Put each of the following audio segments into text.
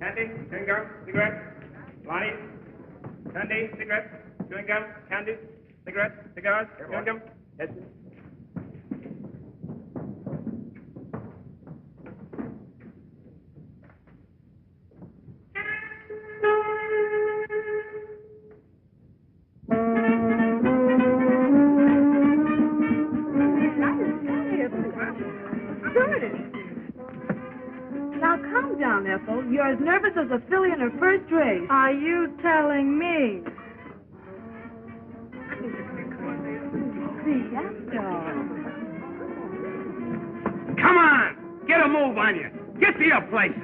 Candy, chewing gum, cigarettes. Lonnie, candy, cigarettes, chewing gum, candy, cigarettes, cigars, chewing gum. Yes. Now, calm down, Ethel. You're as nervous as a filly in her first race. Are you telling me? See, after all. Come on! Get a move on you. Get to your places.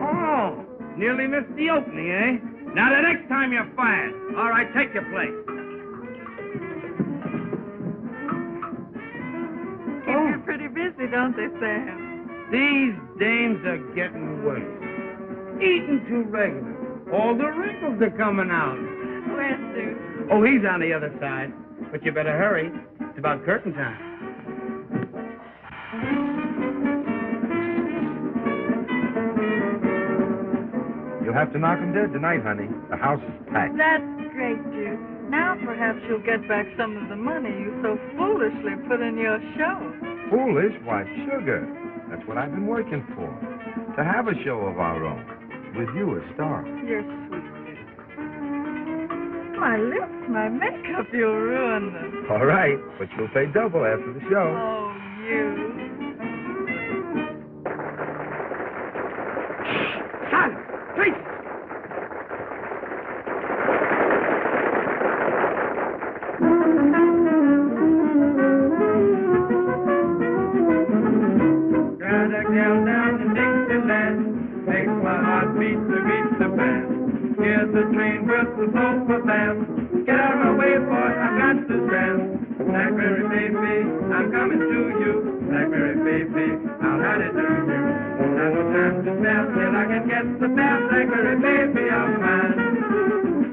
Oh, nearly missed the opening, eh? Now, the next time you're fired. All right, take your place. Keep you pretty busy, don't they, Sam? These dames are getting worse. Eating too regular. All the wrinkles are coming out. Where's Sue? Oh, he's on the other side. But you better hurry. It's about curtain time. You'll have to knock him dead tonight, honey. The house is packed. That's great, Jude. Now perhaps you'll get back some of the money you so foolishly put in your show. Foolish? Why, sugar. That's what I've been working for. To have a show of our own. With you as star. You're sweet, Jude. My lips, my makeup, you'll ruin them. All right, but you'll pay double after the show. Oh, you. Son! Please! Got a gal down in Dixieland, makes my heart beat to beat the band. Here's the train whistle blow for them. Get out of my way, boy, I've got to stand. Blackberry baby, I'm coming to you. Blackberry baby, I'll how to do you. Not no time to spare till I can get the best Blackberry baby of mine.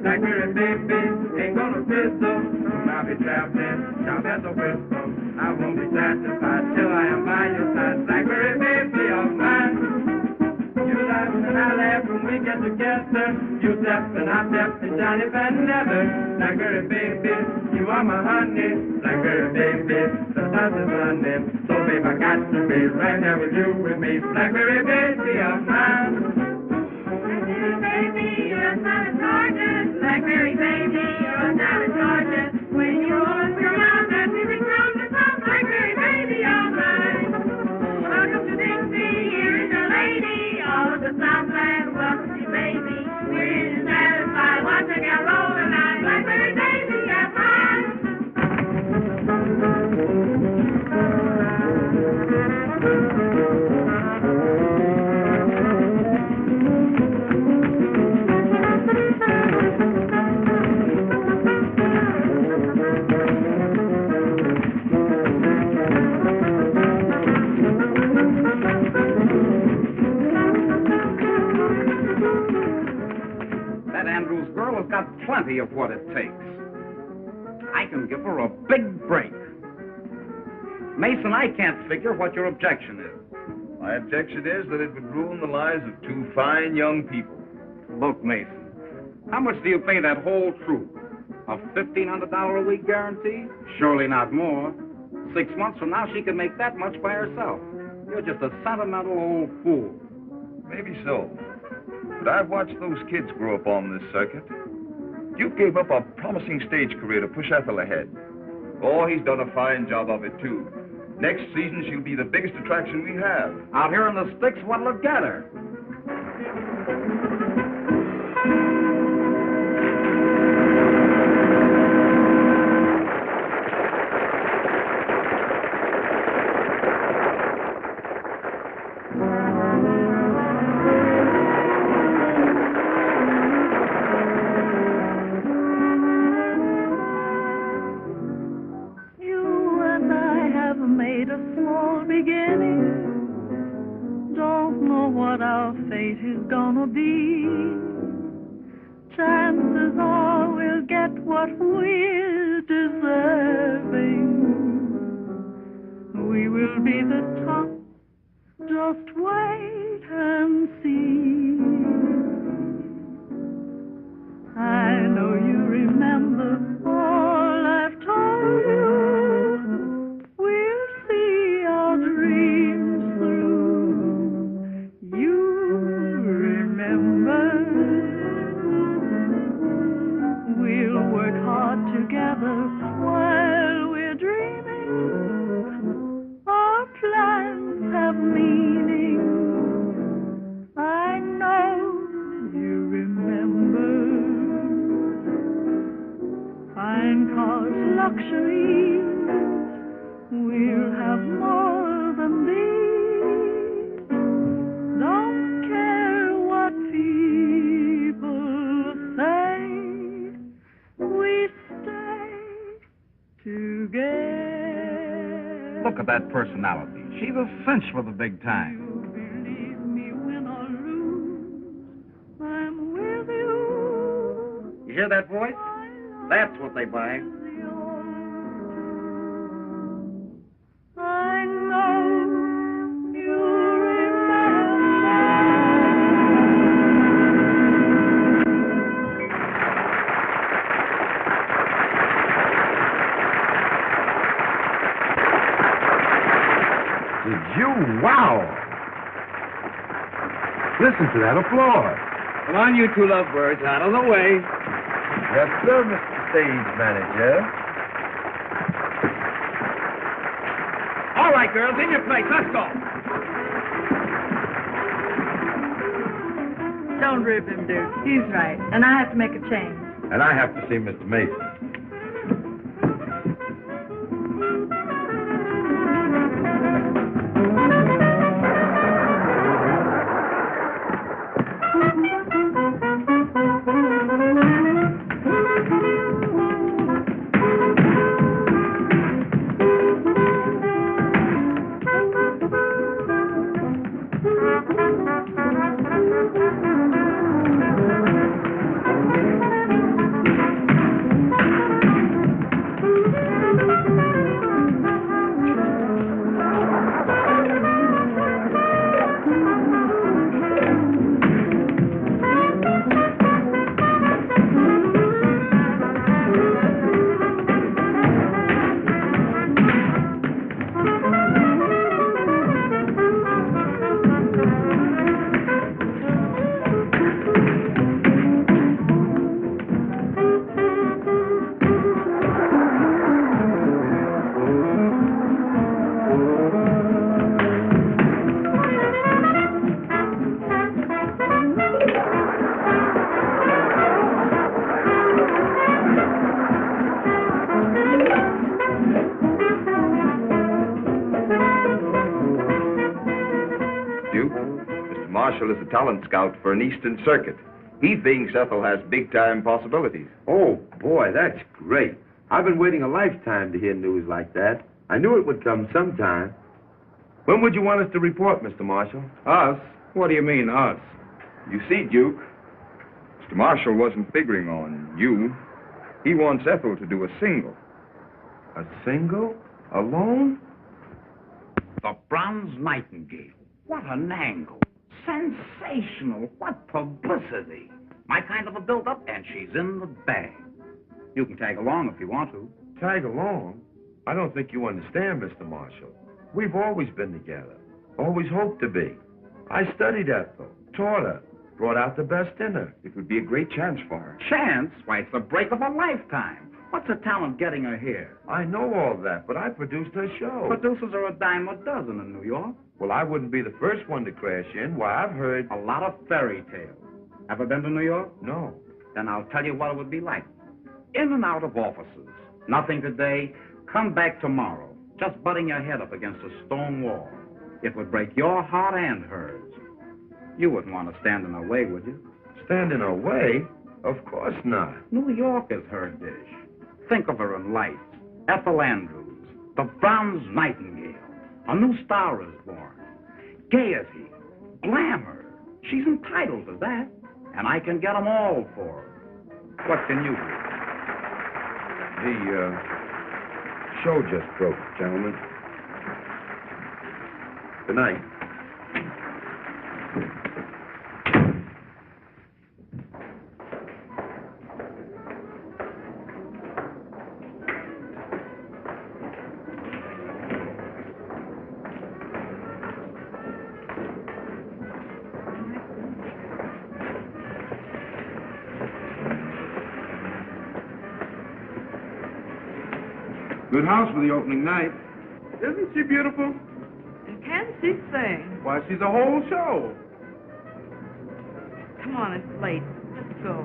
Blackberry baby ain't gonna fizzle. I'll be traveling, sharp as a whistle. I won't be satisfied till I am by your side. Blackberry baby of mine. we get together. You step and I step and Johnny Van Never. Blackberry baby, you are my honey. Blackberry baby, the sun is running. So babe, I got to be right there with you with me. Blackberry baby of mine. Blackberry baby, you're a savage sergeant. Blackberry baby, you're a savage sergeant. When you open your mouth, that music from the top. Blackberry baby of mine. Welcome to Dixie, here is your lady. All of the Southland, welcome to baby. We're here to satisfy, watch her get roll tonight. Blackberry baby of mine. That Andrews girl has got plenty of what it takes. I can give her a big break. Mason, I can't figure what your objection is. My objection is that it would ruin the lives of two fine young people. Look, Mason, how much do you pay that whole troop? A $1,500 a week guarantee? Surely not more. 6 months from now, she can make that much by herself. You're just a sentimental old fool. Maybe so. But I've watched those kids grow up on this circuit. You gave up a promising stage career to push Ethel ahead. Oh, he's done a fine job of it, too. Next season, she'll be the biggest attraction we have. Out here in the sticks, what'll it get her? Chances are we'll get what we're deserving. We will be the top. Just wait and see. I know you remember all I've told you. We'll see our dreams through. You remember. We'll work hard together while we're dreaming. Our plans have meaning. I know you remember. Fine cars, luxuries. We'll have more than these. Don't care what people say. We stay together. Look at that personality. She's a cinch for the big time. You believe me, win or lose, I'm with you. You hear that voice? That's what they buy. I know you remember. Did you? Wow! Listen to that applause. Come on, you two lovebirds, out of the way. Yes, sir, Mr. Stage Manager. All right, girls, in your place. Let's go. Don't rib him, dude. He's right. And I have to make a change. And I have to see Mr. Mason. Marshall is a talent scout for an Eastern circuit. He thinks Ethel has big-time possibilities. Oh, boy, that's great. I've been waiting a lifetime to hear news like that. I knew it would come sometime. When would you want us to report, Mr. Marshall? Us? What do you mean, us? You see, Duke, Mr. Marshall wasn't figuring on you. He wants Ethel to do a single. A single? Alone? The Bronze Nightingale. What an angle. Sensational. What publicity. My kind of a build-up, and she's in the bag. You can tag along if you want to. Tag along? I don't think you understand, Mr. Marshall. We've always been together. Always hoped to be. I studied Ethel, taught her, brought out the best in her. It would be a great chance for her. Chance? Why, it's the break of a lifetime. What's a talent getting her here? I know all that, but I produced her show. Producers are a dime a dozen in New York. Well, I wouldn't be the first one to crash in. Why, I've heard... A lot of fairy tales. Ever been to New York? No. Then I'll tell you what it would be like. In and out of offices. Nothing today. Come back tomorrow. Just butting your head up against a stone wall. It would break your heart and hers. You wouldn't want to stand in her way, would you? Stand in her way? Of course not. New York is her dish. Think of her in lights. Ethel Andrews, the Bronze Nightingale. A new star is born. Gaiety, glamour. She's entitled to that. And I can get them all for her. What can you do? The show just broke, gentlemen. Good night. Good house for the opening night. Isn't she beautiful? And can she sing? Why, she's a whole show. Come on, it's late. Let's go.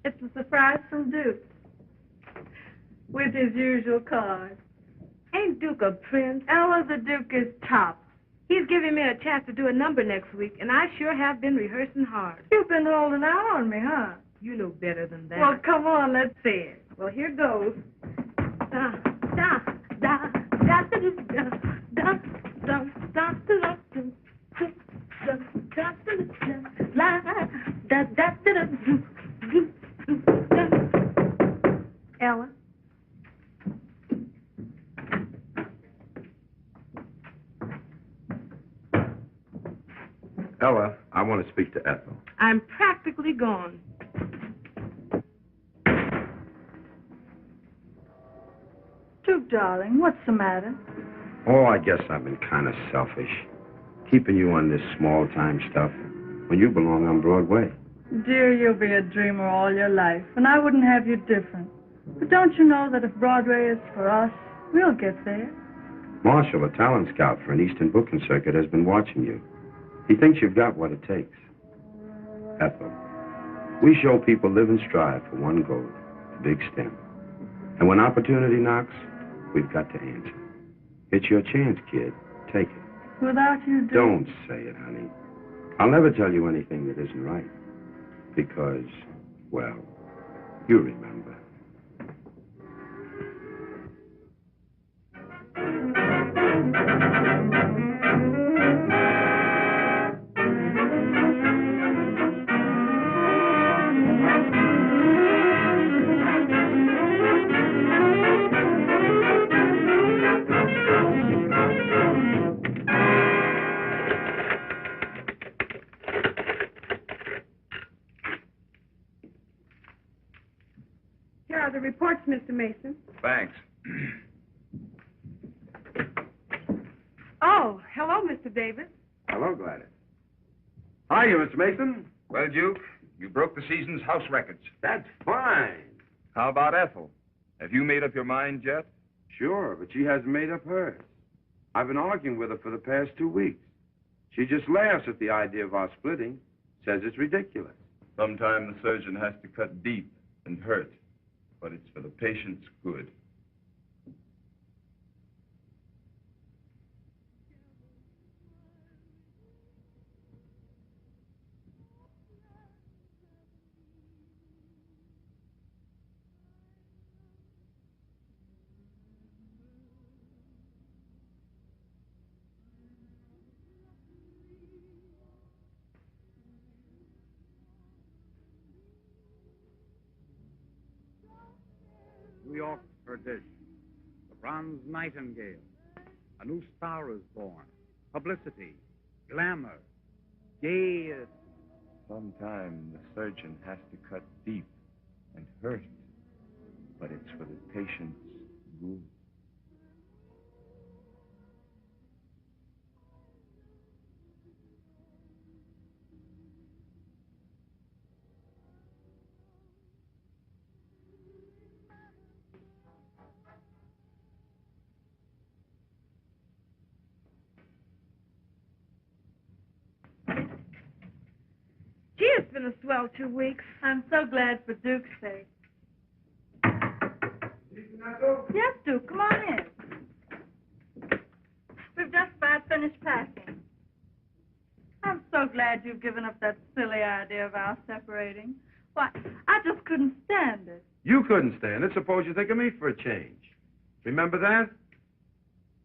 It's a surprise from Duke. With his usual card. Ain't Duke a prince? Ella, the Duke is top. He's giving me a chance to do a number next week, and I sure have been rehearsing hard. You've been holding out on me, huh? You know better than that. Well, come on, let's see it. Well, here goes. Da, da, da, da, da, da, da, da, da, da, Ella? Ella, I want to speak to Ethel. I'm practically gone. Duke, darling, what's the matter? Oh, I guess I've been kind of selfish. Keeping you on this small-time stuff when you belong on Broadway. Dear, you'll be a dreamer all your life, and I wouldn't have you different. But don't you know that if Broadway is for us, we'll get there? Marshall, a talent scout for an Eastern booking circuit, has been watching you. He thinks you've got what it takes. Ethel, we show people live and strive for one goal, the big stem. And when opportunity knocks, we've got to answer. It's your chance, kid. Take it. Without you, Duke... Don't say it, honey. I'll never tell you anything that isn't right. Because, well, you remember. Here are the reports, Mr. Mason. Thanks. Oh, hello, Mr. Davis. Hello, Gladys. Hi, you, Mr. Mason. Well, Duke, you broke the season's house records. That's fine. How about Ethel? Have you made up your mind yet? Sure, but she hasn't made up hers. I've been arguing with her for the past 2 weeks. She just laughs at the idea of our splitting, says it's ridiculous. Sometimes the surgeon has to cut deep and hurt, but it's for the patient's good. New York perdition. The bronze nightingale. A new star is born. Publicity. Glamour. Gaiety. Sometimes the surgeon has to cut deep and hurt, but it's for the patient's good. Gee, it's been a swell 2 weeks. I'm so glad for Duke's sake. Yes, Duke, come on in. We've just about finished packing. I'm so glad you've given up that silly idea of our separating. Why, I just couldn't stand it. You couldn't stand it. Suppose you think of me for a change. Remember that?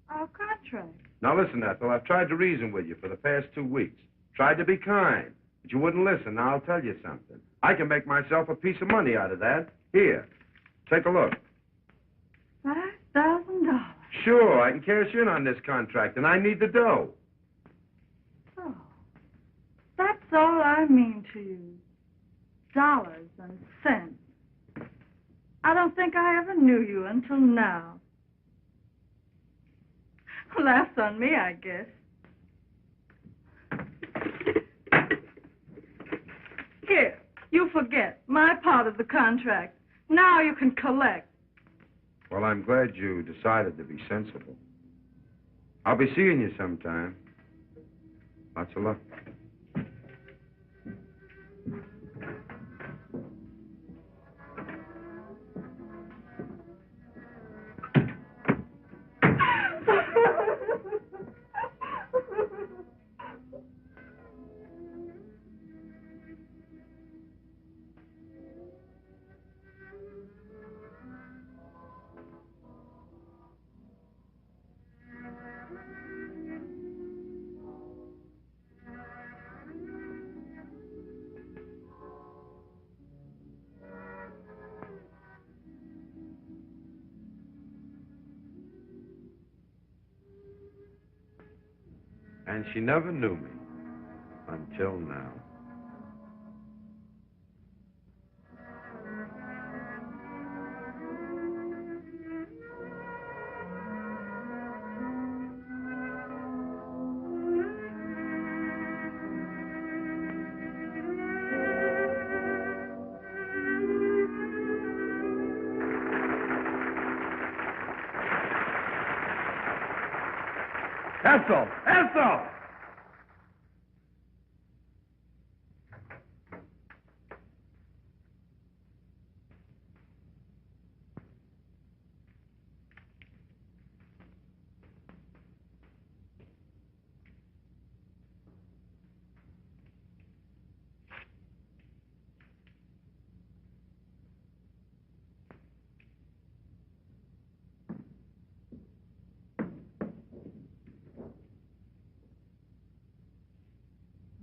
Our contract. Now listen, Ethel, I've tried to reason with you for the past 2 weeks. Tried to be kind, but you wouldn't listen. Now I'll tell you something. I can make myself a piece of money out of that. Here, take a look. $5,000. Sure, I can cash in on this contract, and I need the dough. Oh, that's all I mean to you. Dollars and cents. I don't think I ever knew you until now. Laughs on me, I guess. Here, you forget my part of the contract. Now you can collect. Well, I'm glad you decided to be sensible. I'll be seeing you sometime. Lots of luck. And she never knew me until now. Ethel! Ethel!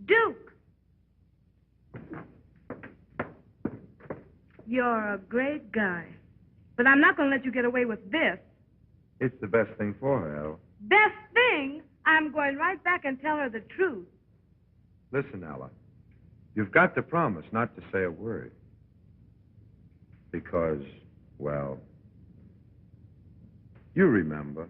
Duke! You're a great guy. But I'm not going to let you get away with this. It's the best thing for her, Ella. Best thing? I'm going right back and tell her the truth. Listen, Ella. You've got to promise not to say a word. Because, well, you remember.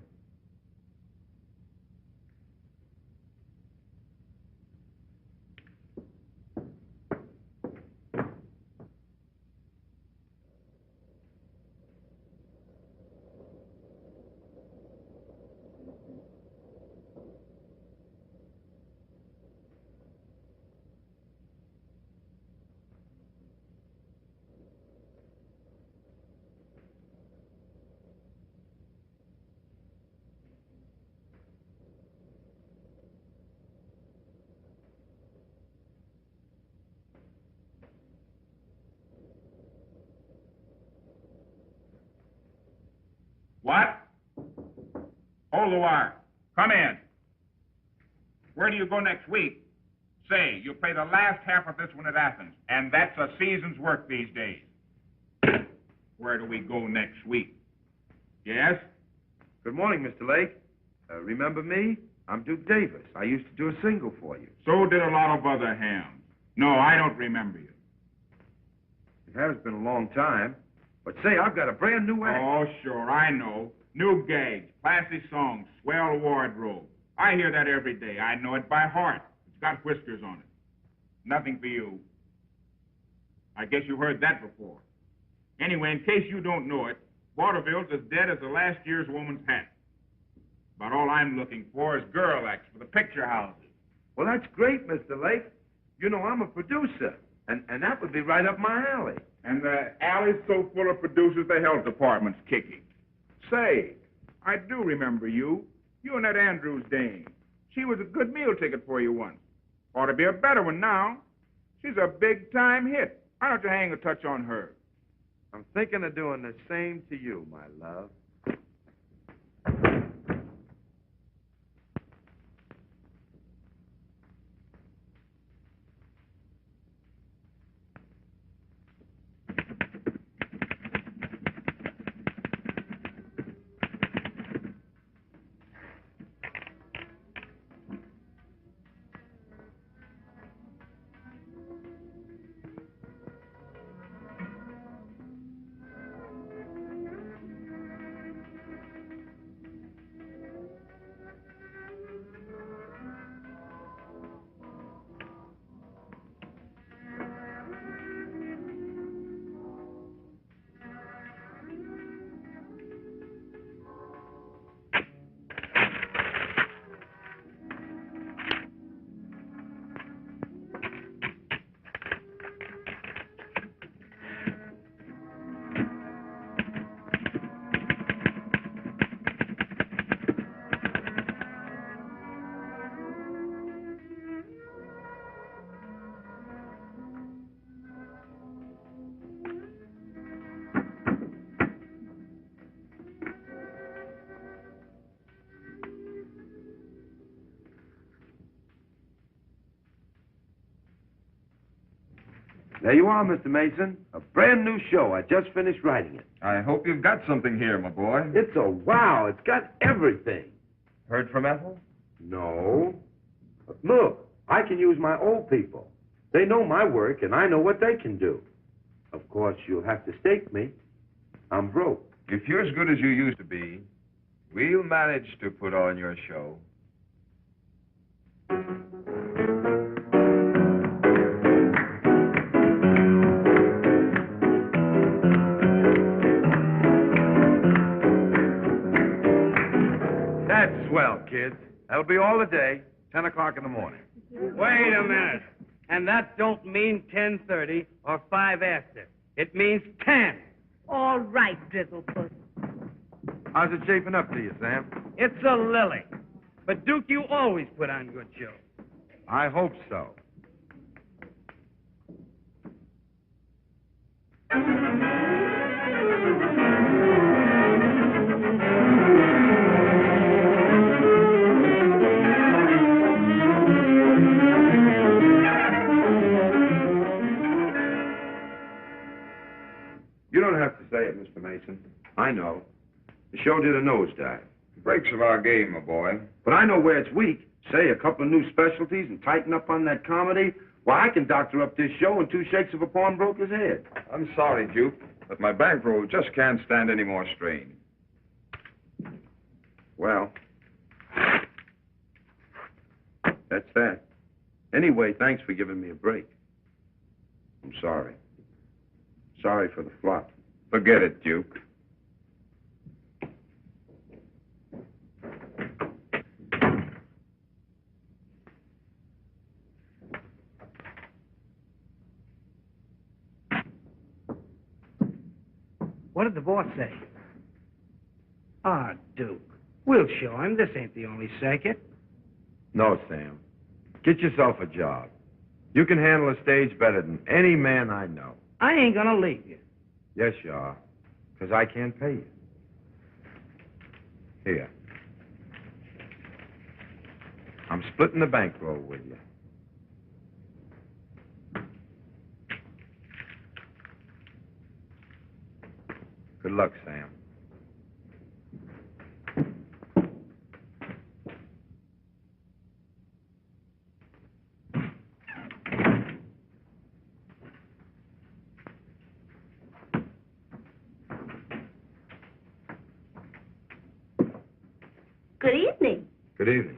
What? Hold the wire. Come in. Where do you go next week? Say, you play the last half of this one at Athens, and that's a season's work these days. Where do we go next week? Yes? Good morning, Mr. Lake. Remember me? I'm Duke Davis. I used to do a single for you. So did a lot of other hams. No, I don't remember you. It has been a long time. But say, I've got a brand new act. Oh, sure, I know. New gags, classy songs, swell wardrobe. I hear that every day. I know it by heart. It's got whiskers on it. Nothing for you. I guess you heard that before. Anyway, in case you don't know it, Waterville's as dead as the last year's woman's hat. About all I'm looking for is girl acts for the picture houses. Well, that's great, Mr. Lake. You know, I'm a producer, and that would be right up my alley. And the alley's so full of producers, the health department's kicking. Say, I do remember you. You and that Andrews dame. She was a good meal ticket for you once. Ought to be a better one now. She's a big-time hit. Why don't you hang a touch on her? I'm thinking of doing the same to you, my love. There you are, Mr. Mason. A brand new show. I just finished writing it. I hope you've got something here, my boy. It's a wow. It's got everything. Heard from Ethel? No. But look, I can use my old people. They know my work, and I know what they can do. Of course, you'll have to stake me. I'm broke. If you're as good as you used to be, we'll manage to put on your show. That's swell, kids. That'll be all the day, 10 o'clock in the morning. Wait a minute. And that don't mean 10:30 or 5 after. It means 10. All right, Drizzlepuss. How's it shaping up to you, Sam? It's a lily. But, Duke, you always put on good shows. I hope so. You don't have to say it, Mr. Mason. I know. The show did a nosedive. Breaks of our game, my boy. But I know where it's weak. Say a couple of new specialties and tighten up on that comedy. Why, I can doctor up this show in 2 shakes of a pawnbroker's head. I'm sorry, Duke, but my bankroll just can't stand any more strain. Well, that's that. Anyway, thanks for giving me a break. I'm sorry. Sorry for the flop. Forget it, Duke. What did the boss say? Ah, Duke. We'll show him. This ain't the only circuit. No, Sam. Get yourself a job. You can handle a stage better than any man I know. I ain't gonna leave you. Yes, you are. Because I can't pay you. Here. I'm splitting the bankroll with you. Good luck, Sam. Good evening. Good evening.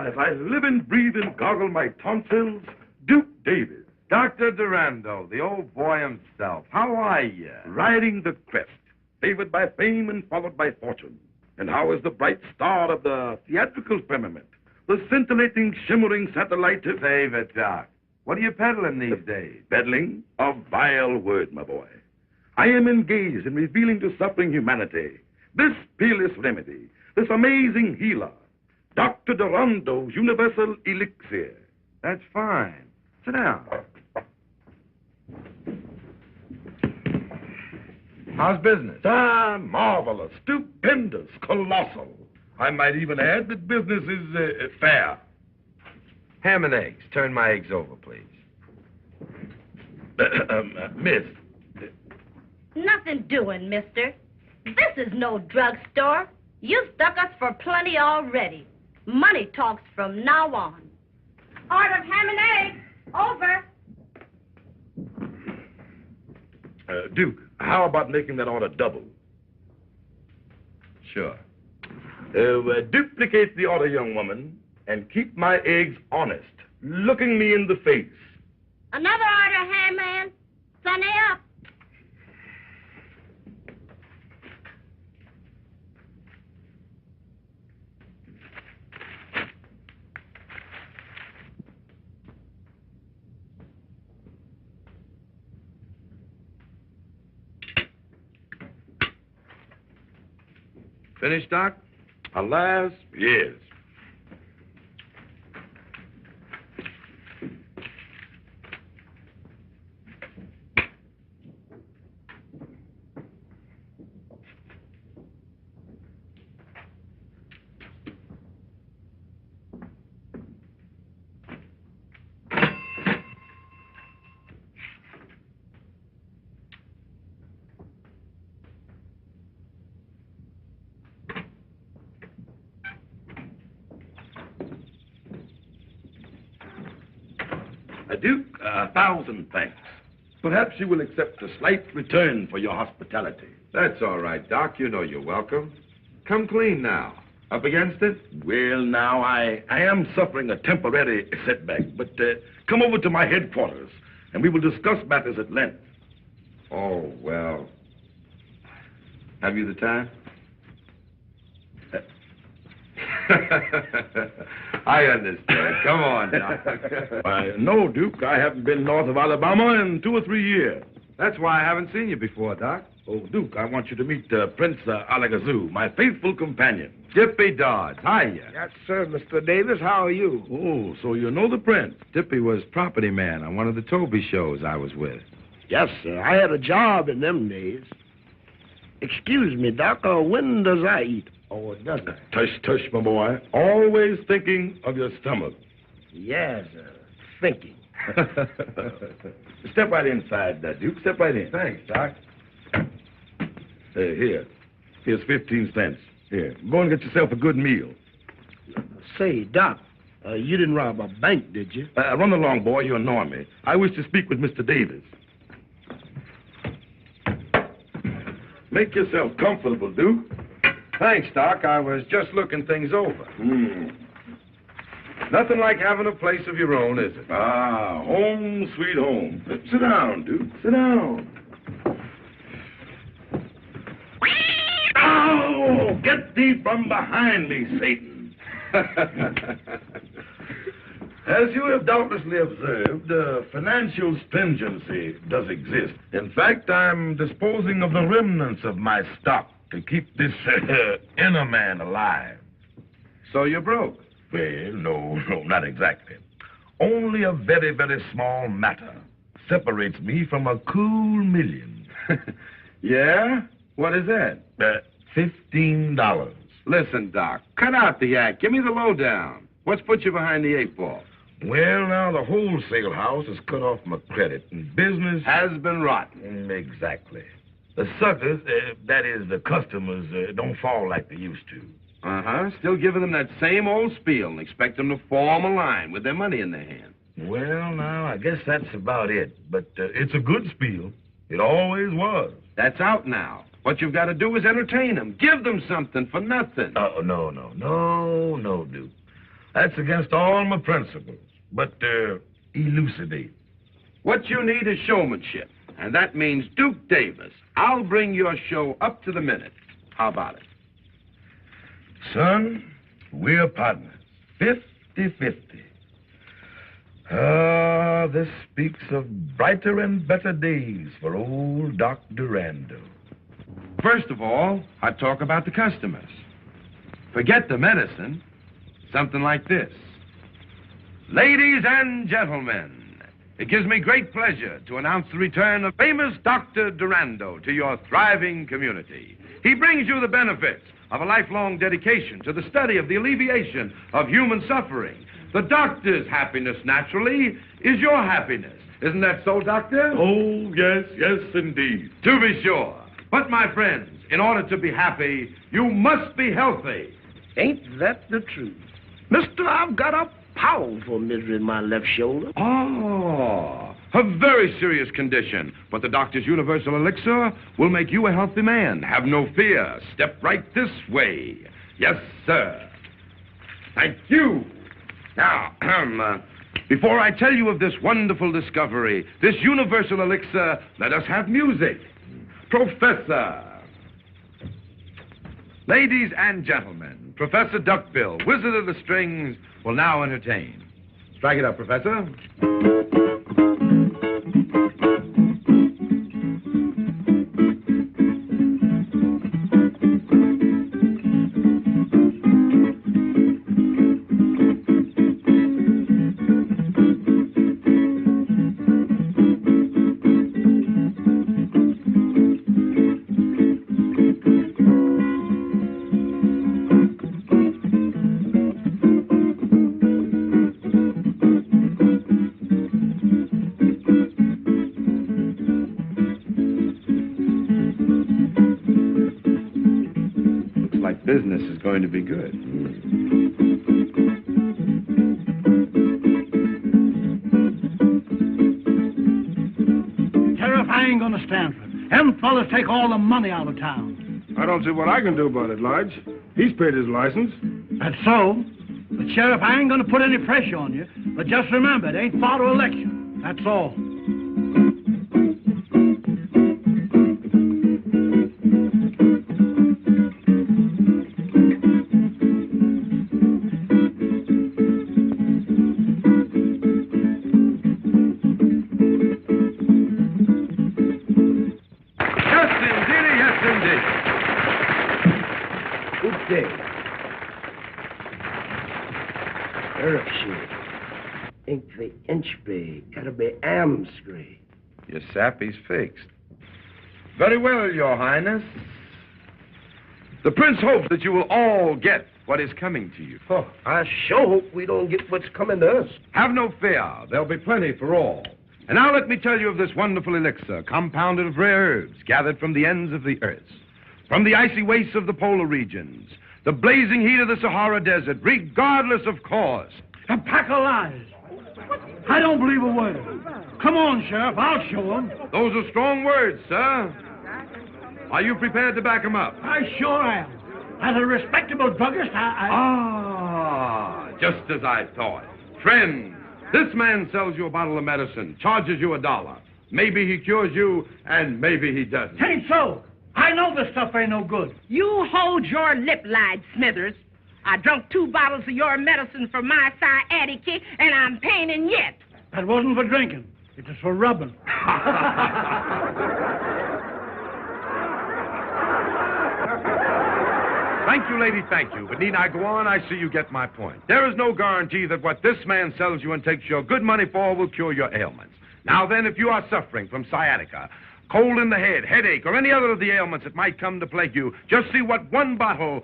If I live and breathe and goggle my tonsils, Duke Davis. Dr. Durando, the old boy himself. How are you? Riding the crest, favored by fame and followed by fortune. And how is the bright star of the theatrical firmament, the scintillating, shimmering satellite of... Save it, Doc. What are you peddling these days? Peddling? A vile word, my boy. I am engaged in revealing to suffering humanity this peerless remedy, this amazing healer, Dr. Durando's universal elixir. That's fine. Sit down. How's business? Marvelous, stupendous, colossal. I might even add that business is fair. Ham and eggs. Turn my eggs over, please. Miss. Nothing doing, mister. This is no drugstore. You stuck us for plenty already. Money talks from now on. Order of ham and eggs. Over. Duke, how about making that order double? Sure. Duplicate the order, young woman, and keep my eggs honest, looking me in the face. Another order, ham man. Sunny up. Finished, Doc? Alas, yes. Duke, 1,000 thanks. Perhaps you will accept a slight return for your hospitality. That's all right, Doc. You know you're welcome. Come clean now. Up against it? Well, now, I am suffering a temporary setback, but come over to my headquarters, and we will discuss matters at length. Oh, well. Have you the time? I understand. Come on, Doc. No, Duke, I haven't been north of Alabama in 2 or 3 years. That's why I haven't seen you before, Doc. Oh, Duke, I want you to meet Prince Alakazoo, my faithful companion. Dippy Dodds. Hiya. Yes, sir, Mr. Davis. How are you? Oh, so you know the prince. Dippy was property man on one of the Toby shows I was with. Yes, sir. I had a job in them days. Excuse me, Doc, when does I eat? Or does I? Tush, tush, my boy. Always thinking of your stomach. Yes, thinking. Step right inside, Duke. Step right in. Thanks, Doc. Here. Here's 15 cents. Here. Go and get yourself a good meal. Say, Doc, you didn't rob a bank, did you? Run along, boy. You annoy me. I wish to speak with Mr. Davis. Make yourself comfortable, Duke. Thanks, Doc. I was just looking things over. Nothing like having a place of your own, is it? Ah, home, sweet home. Sit down, Duke. Sit down. Ow! Get thee from behind me, Satan. As you have doubtlessly observed, financial stringency does exist. In fact, I'm disposing of the remnants of my stock to keep this inner man alive. So you're broke? Well, no, not exactly. Only a very, very small matter separates me from a cool million. Yeah? What is that? $15. Listen, Doc, cut out the act. Give me the lowdown. What's put you behind the 8 ball? Well, now, the wholesale house has cut off my credit, and business Has been rotten. Exactly. The suckers, that is, the customers, don't fall like they used to. Uh-huh. Still giving them that same old spiel and expect them to form a line with their money in their hand. Well, now, I guess that's about it. But it's a good spiel. It always was. That's out now. What you've got to do is entertain them. Give them something for nothing. Oh, no, Duke. That's against all my principles. But elucidate. What you need is showmanship. And that means Duke Davis. I'll bring your show up to the minute. How about it? Son, we're partners. 50-50. Ah, this speaks of brighter and better days for old Doc Durando. First of all, I talk about the customers. Forget the medicine. Something like this. Ladies and gentlemen, it gives me great pleasure to announce the return of famous Dr. Durando to your thriving community. He brings you the benefits of a lifelong dedication to the study of the alleviation of human suffering. The doctor's happiness, naturally, is your happiness. Isn't that so, Doctor? Oh, yes, indeed. To be sure. But, my friends, in order to be happy, you must be healthy. Ain't that the truth? Mister, I've got a powerful misery in my left shoulder. Oh, a very serious condition. But the doctor's universal elixir will make you a healthy man. Have no fear. Step right this way. Yes, sir. Thank you. Now, before I tell you of this wonderful discovery, this universal elixir, let us have music. Professor. Ladies and gentlemen, Professor Duckbill, Wizard of the Strings, will now entertain. Strike it up, Professor. Business is going to be good. Sheriff, I ain't gonna stand for it. Them fellas take all the money out of town. I don't see what I can do about it, Lodge. He's paid his license. That's so. But, Sheriff, I ain't gonna put any pressure on you. But just remember, it ain't far to election. That's all. Gotta be am straight. Your sappy's fixed. Very well, Your Highness. The Prince hopes that you will all get what is coming to you. Oh, I sure hope we don't get what's coming to us. Have no fear. There'll be plenty for all. And now let me tell you of this wonderful elixir, compounded of rare herbs gathered from the ends of the earth, from the icy wastes of the polar regions, the blazing heat of the Sahara Desert, regardless of cause. A pack of lies. I don't believe a word. Come on, Sheriff, I'll show them. Those are strong words, sir. Are you prepared to back them up? I sure am. As a respectable druggist, Ah, just as I thought. Friends, this man sells you a bottle of medicine, charges you $1. Maybe he cures you, and maybe he doesn't. Tain't so. I know this stuff ain't no good. You hold your lip, Lige Smithers. I drunk 2 bottles of your medicine for my sciatica, and I'm paining yet. That wasn't for drinking. It was for rubbing. Thank you, lady, thank you. But need I go on? I see you get my point. There is no guarantee that what this man sells you and takes your good money for will cure your ailments. Now then, if you are suffering from sciatica, cold in the head, headache, or any other of the ailments that might come to plague you, just see what one bottle,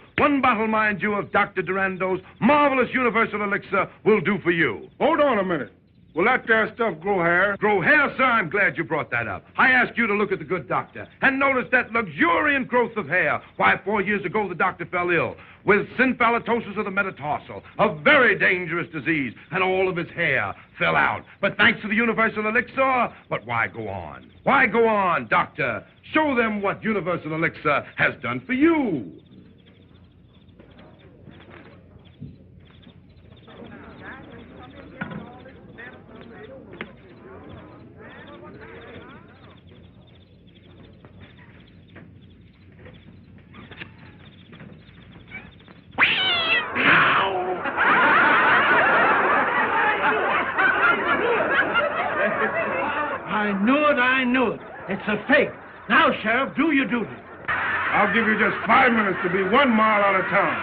mind you, of Dr. Durando's marvelous universal elixir will do for you. Hold on a minute. Will that there stuff grow hair? Grow hair, sir? I'm glad you brought that up. I asked you to look at the good doctor and notice that luxuriant growth of hair. Why, 4 years ago, the doctor fell ill with synphallatosis of the metatarsal, a very dangerous disease, and all of his hair fell out. But thanks to the universal elixir, but why go on? Why go on, doctor? Show them what universal elixir has done for you. I knew it. It's a fake. Now, Sheriff, do your duty. I'll give you just 5 minutes to be 1 mile out of town.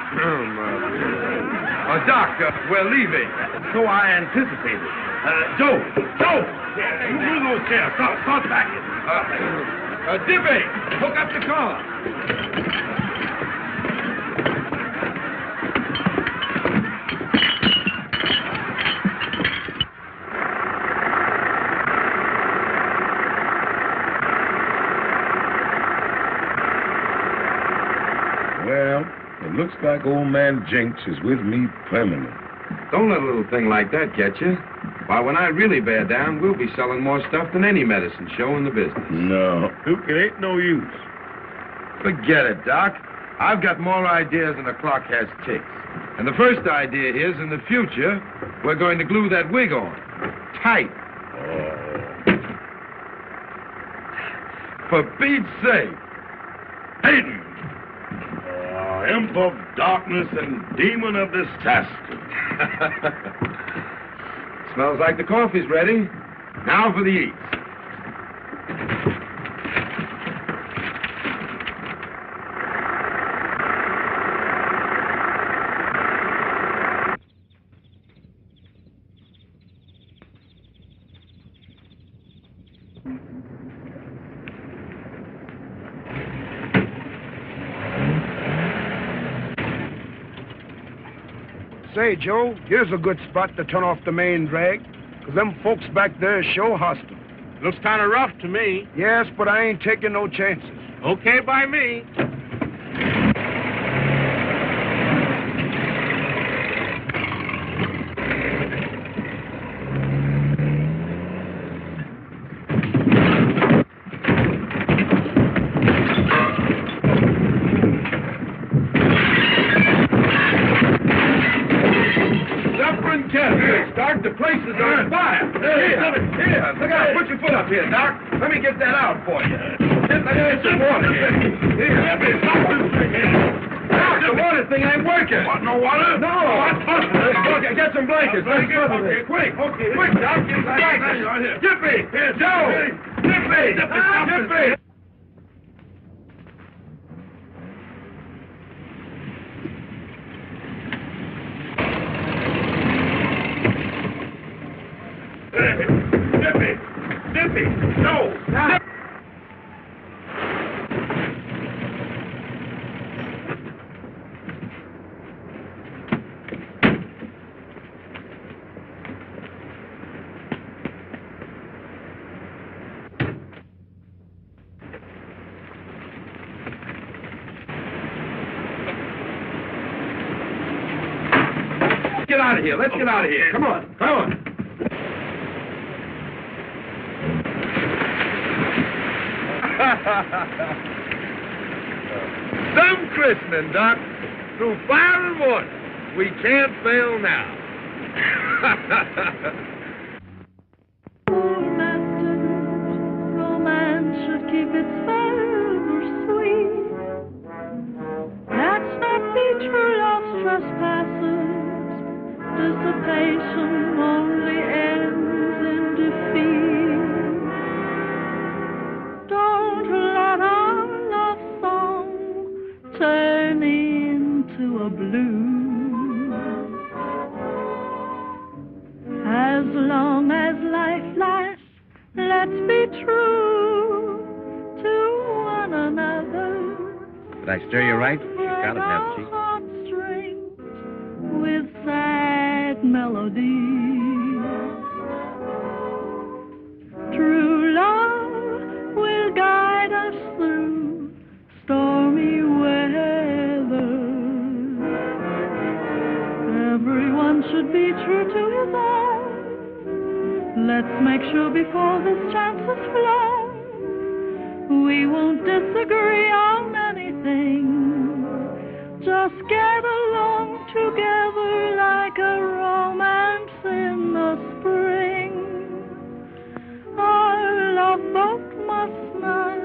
Doctor, we're leaving. So I anticipated. Joe! Move those chairs. Start backing. Dippy, hook up the car. Well, it looks like old man Jinx is with me permanent. Don't let a little thing like that get you. Why, when I really bear down, we'll be selling more stuff than any medicine show in the business. No, Duke, it ain't no use. Forget it, Doc. I've got more ideas than a clock has ticks. And the first idea is, in the future, we're going to glue that wig on. Tight. Oh. For Pete's sake. Hayden! Imp of darkness and demon of disaster. Smells like the coffee's ready. Now for the eats. Say, Joe, here's a good spot to turn off the main drag, 'cause them folks back there show hostile. Looks kind of rough to me. Yes, but I ain't taking no chances. Okay by me. The place is on fire. Here, look out. Put your foot up here, Doc. Let me get that out for you. Let me get some water here. Doc, the water thing ain't working. What, no water? No. Okay, get some blankets. Okay, quick. Okay, quick, Doc. Get some blankets. Jippy. Here, Joe. Jippy. Dippy! No! Get out of here. Let's get out of here. Come on. Some christening, Doc. Through fire and water. We can't fail now. Romance should keep its fervor sweet. That's not be true love's trespasses. Dissipation only ends in defeat. Don't let our love song turn into a blues. As long as life lasts, let's be true to one another. Did I stir you right? She's got it, hasn't she? Heartstrings with sad melodies. True love will guide us through stormy weather. Everyone should be true to his own. Let's make sure before this chance is flown, we won't disagree on anything. Just get along together like a romance in the spring. Our love boat must not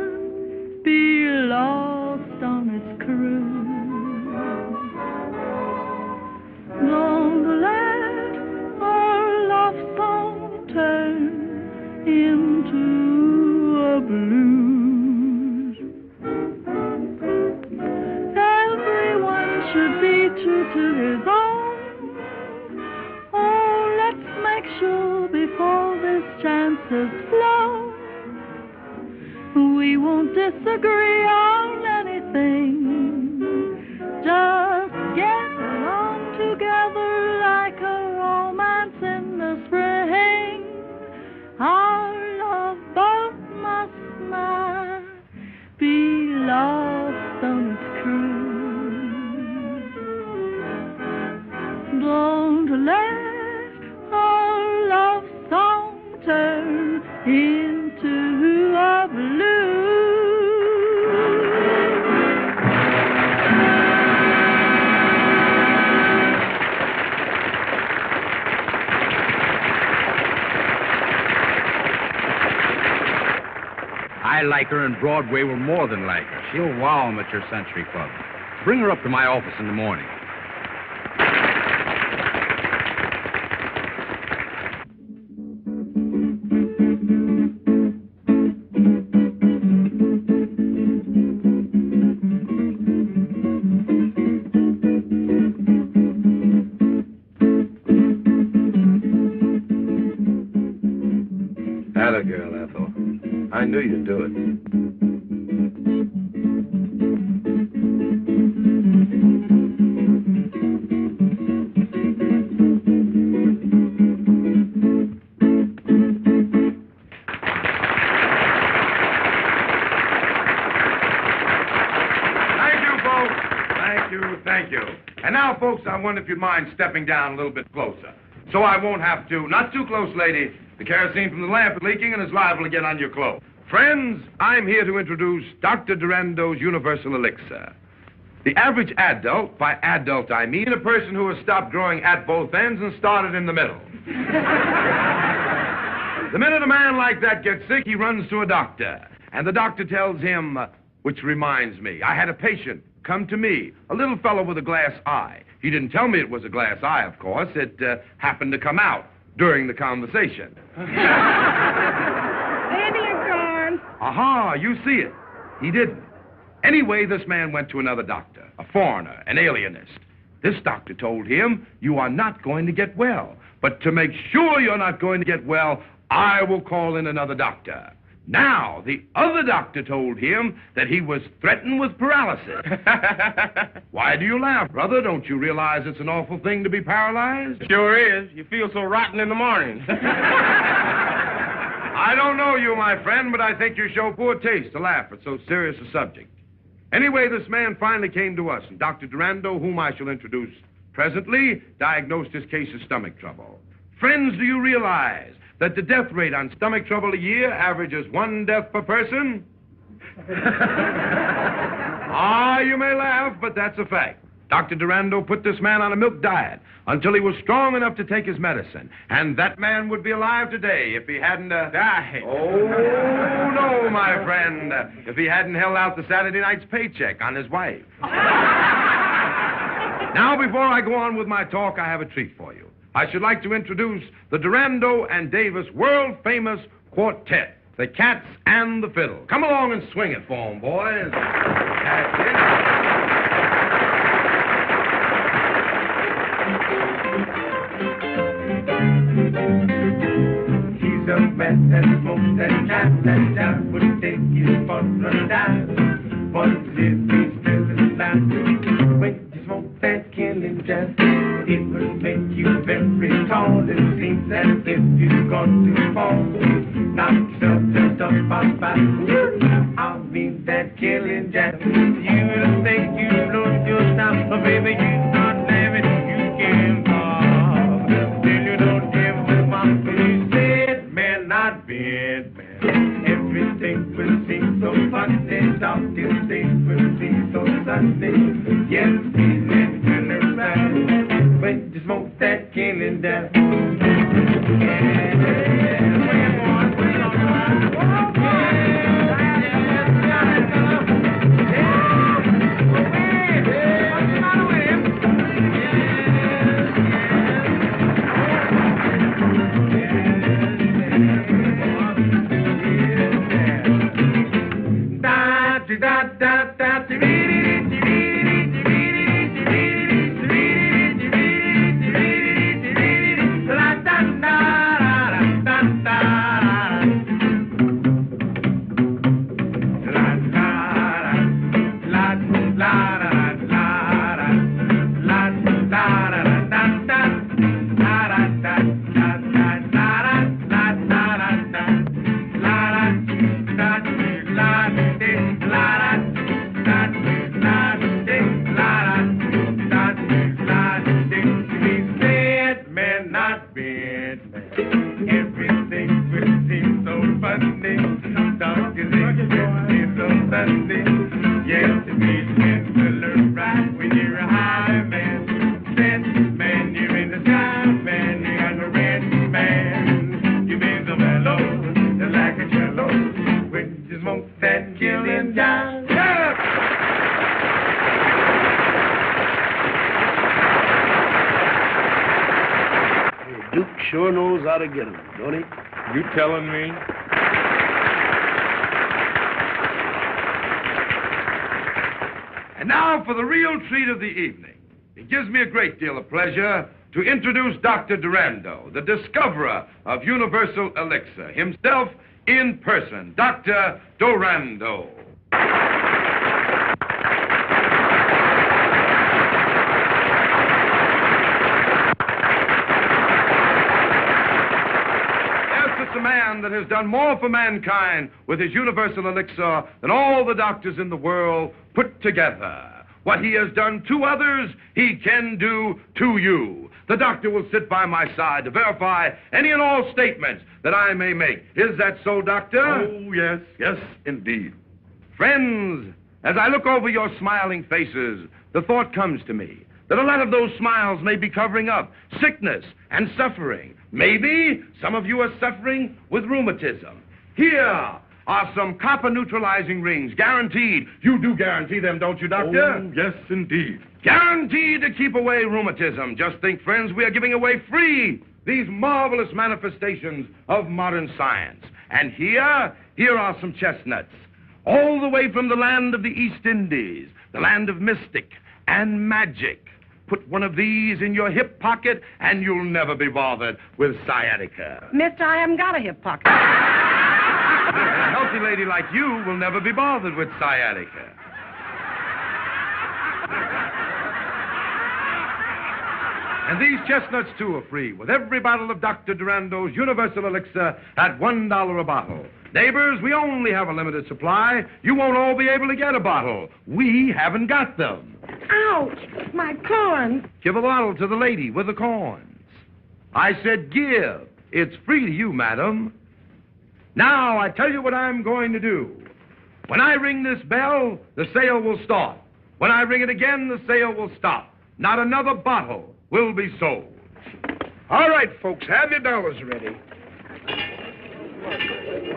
be lost on its cruise. Don't let our love song turn into a blues. Everyone should be true to his own. Oh, let's make sure before this chance is flown, we won't disagree on anything. Just get along together like a romance in the spring. Our love boat must not be lost on its cruise. Don't let our love song turn into a blues. I like her, and Broadway will more than like her. She'll wow 'em at your Century Club. Bring her up to my office in the morning. Atta girl, Ethel. I knew you'd do it. Thank you. And now, folks, I wonder if you'd mind stepping down a little bit closer. So I won't have to, not too close, lady. The kerosene from the lamp is leaking and is liable to get on your clothes. Friends, I'm here to introduce Dr. Durando's Universal Elixir. The average adult, by adult I mean a person who has stopped growing at both ends and started in the middle. The minute a man like that gets sick, he runs to a doctor. And the doctor tells him, which reminds me, I had a patient come to me, a little fellow with a glass eye. He didn't tell me it was a glass eye, of course. It happened to come out during the conversation. There he is, Horne. Aha, you see it. He didn't. Anyway, this man went to another doctor, a foreigner, an alienist. This doctor told him, you are not going to get well. But to make sure you're not going to get well, I will call in another doctor. Now, the other doctor told him that he was threatened with paralysis. Why do you laugh, brother? Don't you realize it's an awful thing to be paralyzed? Sure is. You feel so rotten in the morning. I don't know you, my friend, but I think you show poor taste to laugh at so serious a subject. Anyway, this man finally came to us, and Dr. Durando, whom I shall introduce presently, diagnosed his case of stomach trouble. Friends, do you realize that the death rate on stomach trouble a year averages 1 death per person? Ah, you may laugh, but that's a fact. Dr. Durando put this man on a milk diet until he was strong enough to take his medicine. And that man would be alive today if he hadn't... died. Oh, no, my friend. If he hadn't held out the Saturday night's paycheck on his wife. Now, before I go on with my talk, I have a treat for you. I should like to introduce the Durando and Davis world-famous quartet, the Cats and the Fiddle. Come along and swing it for 'em, boys. That's it. He's a man that smokes that cat would take his for a dive. But if he's still alive, when you smoke that killing jazz, it will make you very tall. It seems as if you've gone too far. Knock yourself just up on by. I mean that killing jazz. You will think you blew your top, but baby, you not living. You can't fall. Still you don't give a fuck. You said, man, not bad, man. Everything will seem so funny. Darkest days will seem so sunny. Yes, he's living around. When you smoke that killing down. Sure knows how to get 'em, don't he? You telling me? And now for the real treat of the evening. It gives me a great deal of pleasure to introduce Dr. Durando, the discoverer of universal elixir, himself in person, Dr. Durando. A man that has done more for mankind with his universal elixir than all the doctors in the world put together. What he has done to others, he can do to you. The doctor will sit by my side to verify any and all statements that I may make. Is that so, Doctor? Oh, yes, yes, indeed. Friends, as I look over your smiling faces, the thought comes to me that a lot of those smiles may be covering up sickness and suffering. Maybe some of you are suffering with rheumatism. Here are some copper neutralizing rings, guaranteed. You do guarantee them, don't you, Doctor? Oh, yes, indeed. Guaranteed to keep away rheumatism. Just think, friends, we are giving away free these marvelous manifestations of modern science. And here are some chestnuts, all the way from the land of the East Indies, the land of mystic and magic. Put one of these in your hip pocket, and you'll never be bothered with sciatica. Mister, I haven't got a hip pocket. A healthy lady like you will never be bothered with sciatica. And these chestnuts, too, are free with every bottle of Dr. Durando's Universal Elixir at $1 a bottle. Neighbors, we only have a limited supply. You won't all be able to get a bottle. We haven't got them. Ouch! My corns. Give a bottle to the lady with the corns. I said give. It's free to you, madam. Now, I tell you what I'm going to do. When I ring this bell, the sale will start. When I ring it again, the sale will stop. Not another bottle will be sold. All right, folks, have your dollars ready.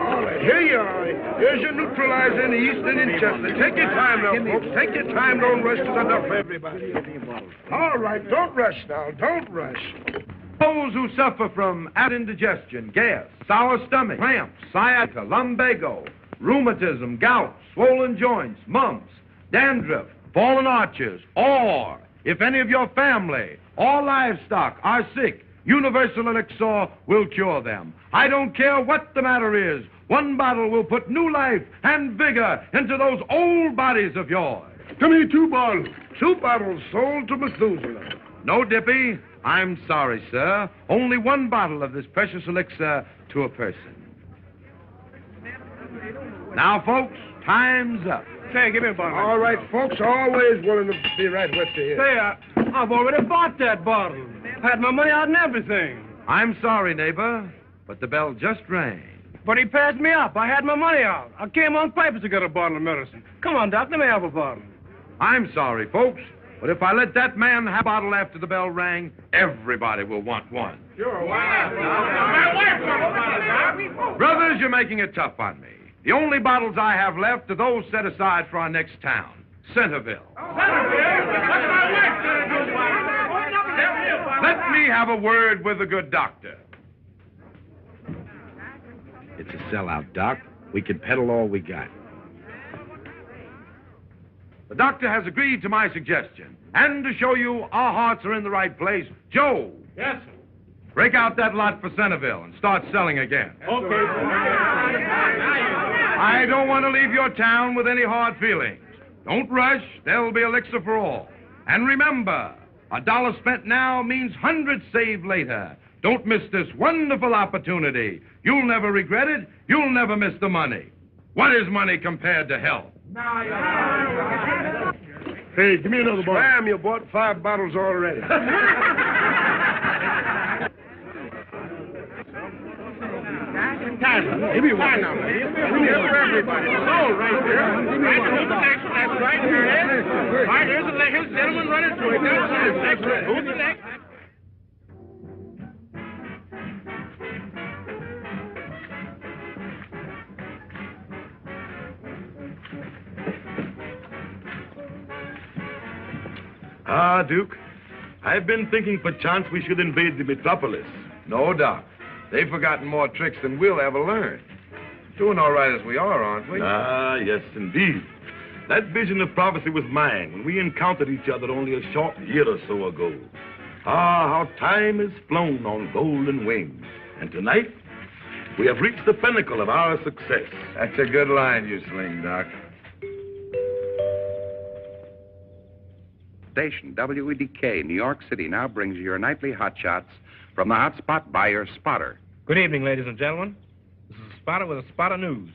All right, here you are. Here's your neutralizer in the Eastern and Chester. Take your time now, folks. Take your time. Don't rush. There's enough for everybody. All right, don't rush now. Don't rush. Those who suffer from indigestion, gas, sour stomach, cramps, sciatica, lumbago, rheumatism, gout, swollen joints, mumps, dandruff, fallen arches, or if any of your family or livestock are sick, Universal Elixir will cure them. I don't care what the matter is. One bottle will put new life and vigor into those old bodies of yours. Come here, 2 bottles. 2 bottles sold to Methuselah. No, Dippy. I'm sorry, sir. Only 1 bottle of this precious elixir to a person. Now, folks, time's up. Say, give me a bottle. All right, folks, always willing to be right with you here. Say, I've already bought that bottle. Had my money out and everything. I'm sorry, neighbor, but the bell just rang. But he passed me up. I had my money out. I came on purpose to get a bottle of medicine. Come on, Doc, let me have a bottle. I'm sorry, folks, but if I let that man have a bottle after the bell rang, everybody will want one. Sure, why not? Brothers, you're making it tough on me. The only bottles I have left are those set aside for our next town, Centerville. Let me have a word with the good doctor. It's a sellout, Doc. We can peddle all we got. The doctor has agreed to my suggestion. And to show you our hearts are in the right place, Joe. Yes, sir. Break out that lot for Centerville and start selling again. Okay. I don't want to leave your town with any hard feelings. Don't rush. There'll be elixir for all. And remember, $1 spent now means hundreds saved later. Don't miss this wonderful opportunity. You'll never regret it. You'll never miss the money. What is money compared to health? Hey, give me another bottle. Bam, you bought 5 bottles already. Give me one now. Give me one for everybody. Oh, right there. That's right. Here it is. All right, here's the next gentleman running through it. That's right. Who's the next? Ah, Duke, I've been thinking perchance we should invade the metropolis. No, Doc. They've forgotten more tricks than we'll ever learn. Doing all right as we are, aren't we? Ah, yes, indeed. That vision of prophecy was mine when we encountered each other only a short year or so ago. Ah, how time has flown on golden wings. And tonight, we have reached the pinnacle of our success. That's a good line you sling, Doc. Station WEDK, New York City, now brings you your nightly hot shots from the hot spot buyer, Spotter. Good evening, ladies and gentlemen. This is Spotter with a spot of news.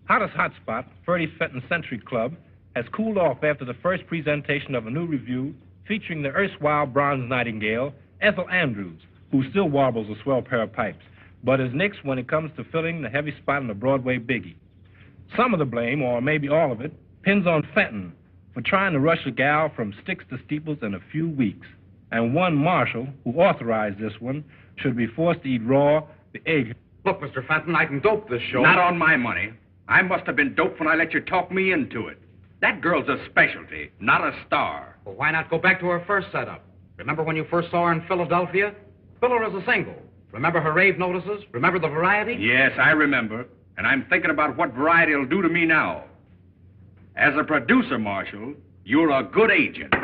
Hottest hotspot, Ferdy Fenton Century Club, has cooled off after the first presentation of a new review featuring the erstwhile bronze nightingale, Ethel Andrews, who still warbles a swell pair of pipes, but is nixed when it comes to filling the heavy spot in the Broadway biggie. Some of the blame, or maybe all of it, pins on Fenton for trying to rush a gal from sticks to steeples in a few weeks. And one marshal, who authorized this one, should be forced to eat raw the egg. Look, Mr. Fenton, I can dope this show. Not on my money. I must have been doped when I let you talk me into it. That girl's a specialty, not a star. Well, why not go back to her first setup? Remember when you first saw her in Philadelphia? Fill her as a single. Remember her rave notices? Remember the variety? Yes, I remember. And I'm thinking about what variety will do to me now. As a producer, Marshal, you're a good agent.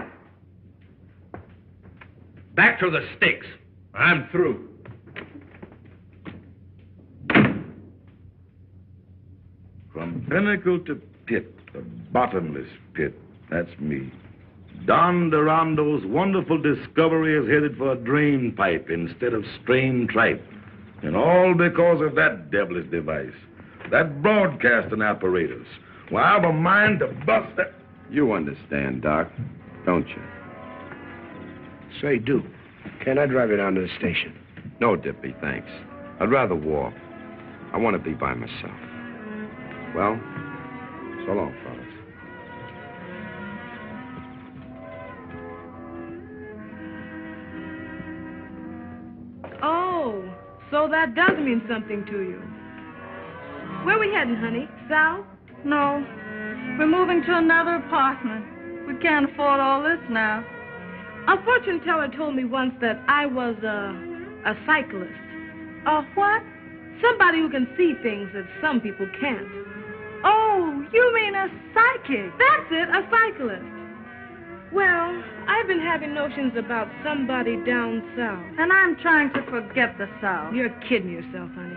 Back to the sticks. I'm through. From pinnacle to pit, the bottomless pit, that's me. Don Durando's wonderful discovery is headed for a drain pipe instead of strain tripe. And all because of that devilish device, that broadcasting apparatus. Well, I've a mind to bust that. You understand, Doc, don't you? Say, Duke, can I drive you down to the station? No, Dippy, thanks. I'd rather walk. I want to be by myself. Well, so long, fellas. so that does mean something to you. Where are we heading, honey? South? No. We're moving to another apartment. We can't afford all this now. A fortune teller told me once that I was a cyclist. A what? Somebody who can see things that some people can't. Oh, you mean a psychic? That's it, a cyclist. Well, I've been having notions about somebody down south. And I'm trying to forget the South. You're kidding yourself, honey.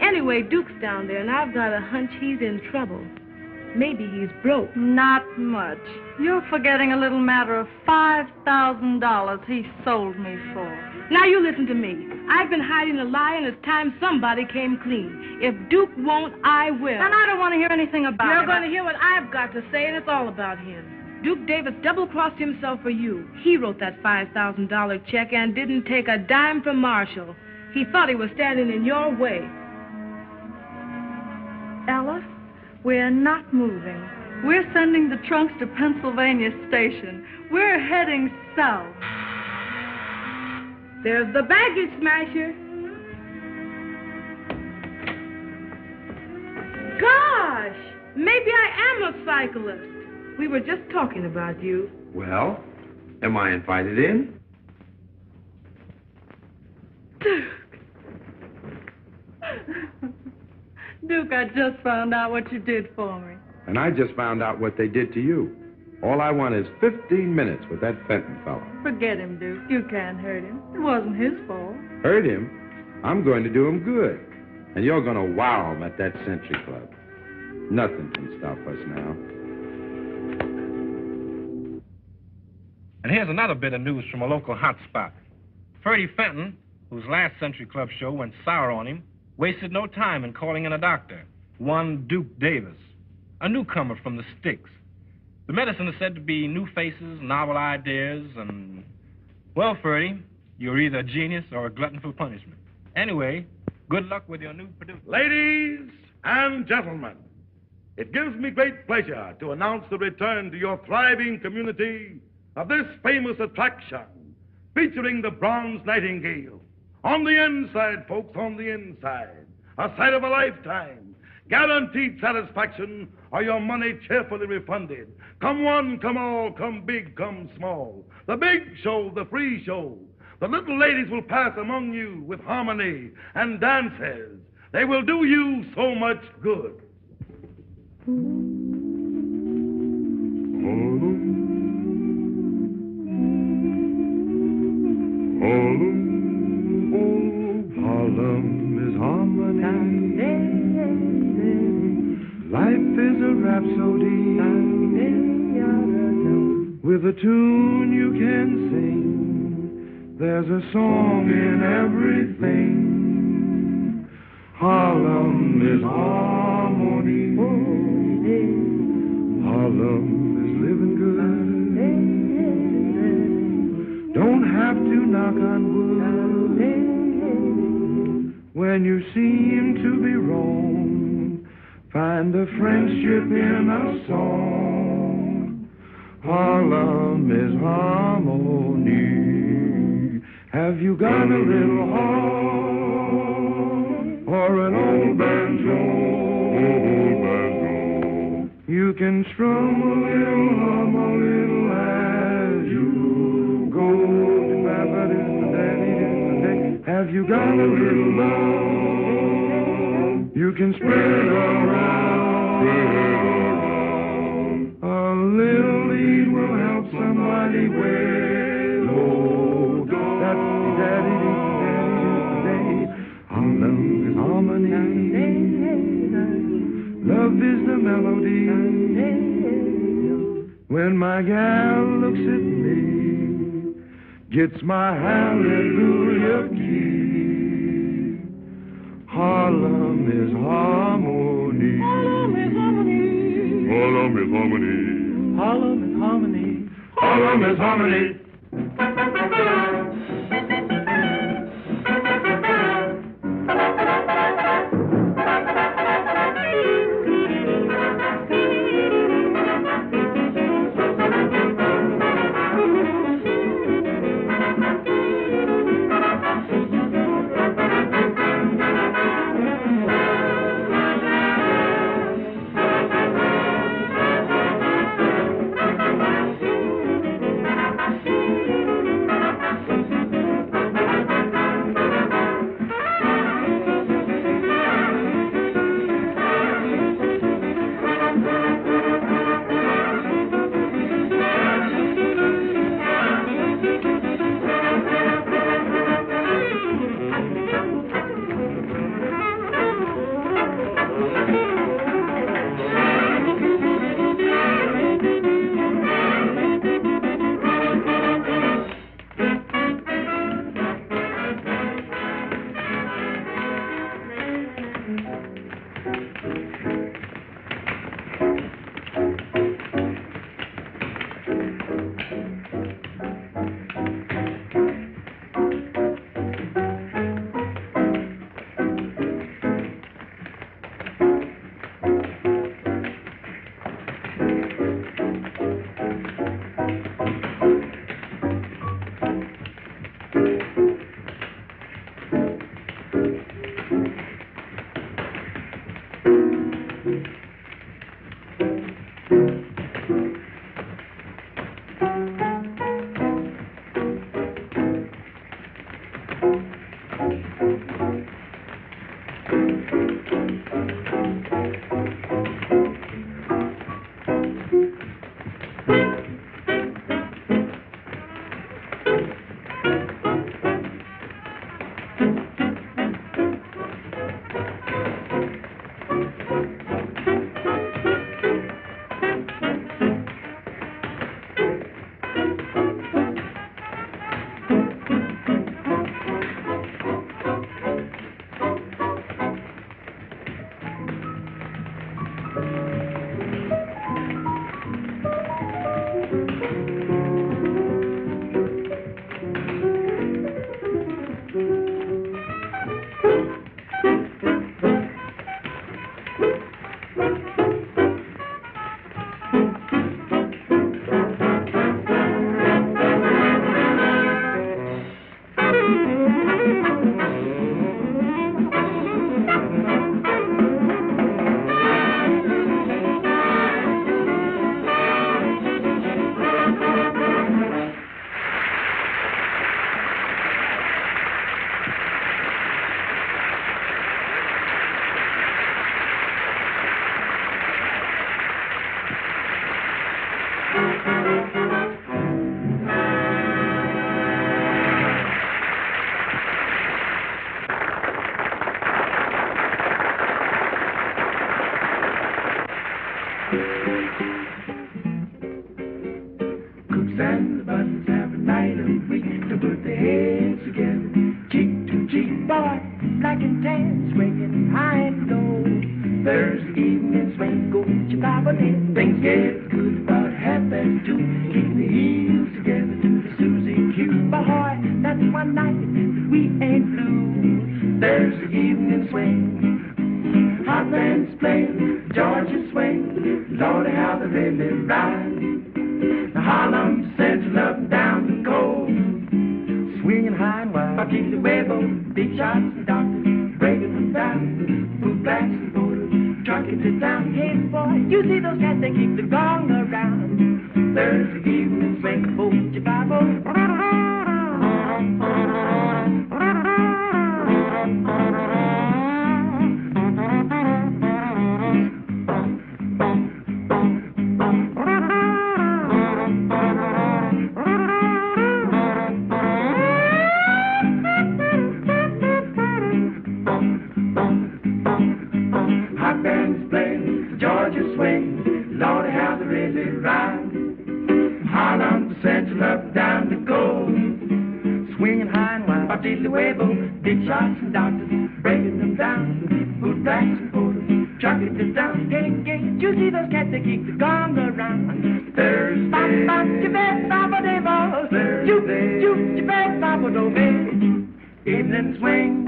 Anyway, Duke's down there, and I've got a hunch he's in trouble. Maybe he's broke. Not much. You're forgetting a little matter of $5,000 he sold me for. Now you listen to me. I've been hiding a lie, and it's time somebody came clean. If Duke won't, I will. And I don't want to hear anything about it. You're going to hear what I've got to say, and it's all about him. Duke Davis double-crossed himself for you. He wrote that $5,000 check and didn't take a dime from Marshall. He thought he was standing in your way. Ella, we're not moving. We're sending the trunks to Pennsylvania Station. We're heading south. There's the baggage smasher. Gosh, maybe I am a cyclist. We were just talking about you. Well, am I invited in? Duke, I just found out what you did for me. And I just found out what they did to you. All I want is 15 minutes with that Fenton fellow. Forget him, Duke. You can't hurt him. It wasn't his fault. Hurt him? I'm going to do him good. And you're going to wow him at that Century Club. Nothing can stop us now. And here's another bit of news from a local hotspot. Ferdy Fenton, whose last Century Club show went sour on him, wasted no time in calling in a doctor, one Duke Davis, a newcomer from the sticks. The medicine is said to be new faces, novel ideas, and... Well, Ferdy, you're either a genius or a glutton for punishment. Anyway, good luck with your new producer. Ladies and gentlemen, it gives me great pleasure to announce the return to your thriving community of this famous attraction, featuring the Bronze Nightingale. On the inside, folks, on the inside. A sight of a lifetime. Guaranteed satisfaction or your money cheerfully refunded. Come one, come all, come big, come small. The big show, the free show. The little ladies will pass among you with harmony and dances. They will do you so much good. Harlem is harmony. Life is a rhapsody with a tune you can sing. There's a song in everything. Harlem is harmony. Harlem is living good. Don't have to knock on wood when you seem to be wrong. Find a friendship in a song. Harlem is harmony. Have you got a little heart or an old banjo? You can strum a little, hum a little as you go. Have you got a little love you can spread around? A little lead will help somebody way low. Harlem is harmony. Love is the melody. When my gal looks at me, gets my hallelujah key. Harlem is harmony. Harlem is harmony. Harlem is harmony. Harlem is harmony. Harlem is harmony. Cooks and the buttons have a night of week to put their heads together. Cheek to cheek, boy, black and tan, swinging high and low. Thursday evening swing, go get your Bible in. Things get good about 2:30. Keep the heels together to the Susie Q. Boy, that's one night we ain't blue. Thursday evening swing, hot bands playing, Georgia swing. Lordy, how they really ride. The Harlem Central up and down the coast, swinging high and wide. Martini Huevo, big shots and doctors, breaking them down. Boot blacks and borders, trucking to town. Hey boy, you see those cats that keep the gong around. Thursday evening swing, hold your Bible. Hot bands playing, Georgia swing, Lordy, how they really ride. Harlem Central up down the coast, swinging high and wide. Martini Huevo, big shots and doctors, breaking them down. Boot blacks and borders, trucking to town. Gang, gang, you see those cats that keep the gong around. Thursday, bop, bop, you bet, bop, a day, ball. Thursday, you bet, bop, a do, evening swing.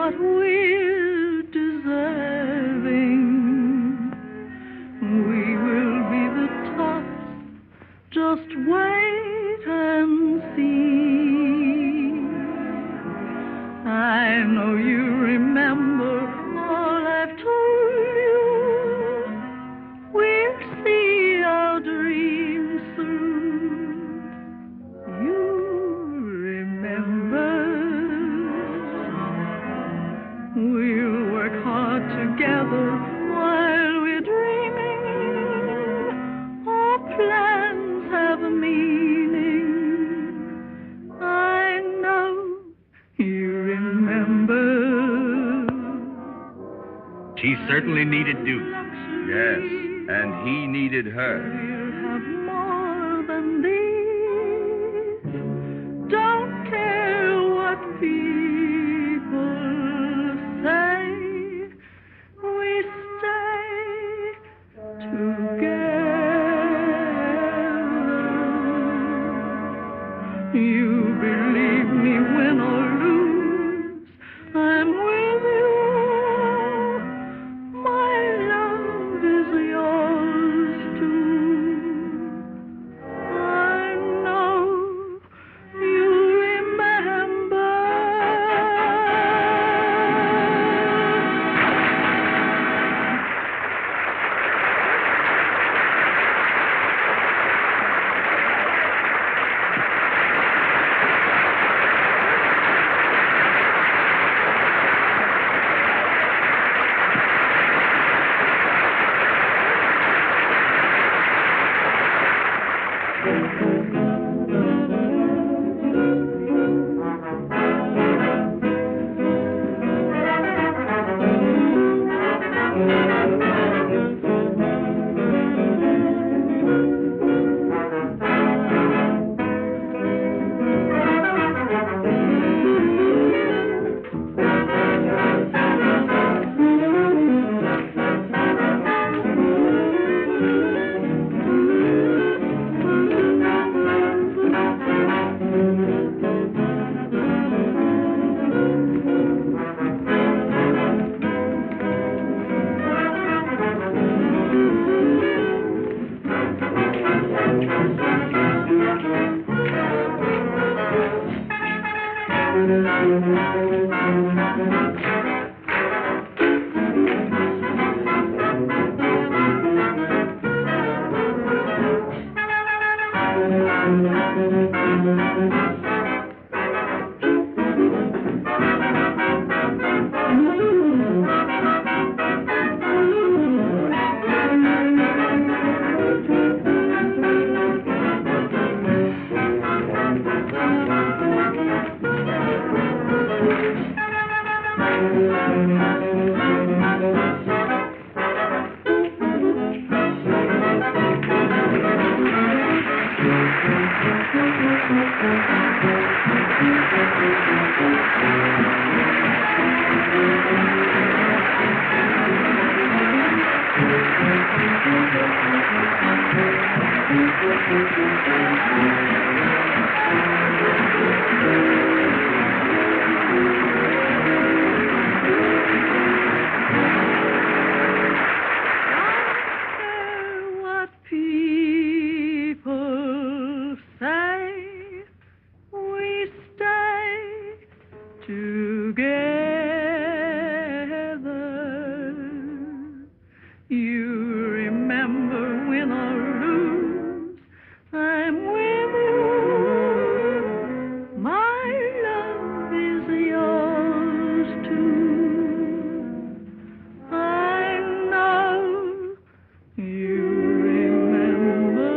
what we're deserving. We will be the tops, just wait and see. I know you remember all I've told you. We'll see our dreams through. You remember. We'll work hard together while we're dreaming. Our plans have a meaning. I know you remember. She certainly needed Duke. Yes, and he needed her. We'll have more than these. Don't care what people say. We stay together. You believe me, win or lose, I'm with you. My love is yours too. I know you remember. What people say, we stay together. You remember, win or lose, I'm with you. My love is yours too. I know you remember.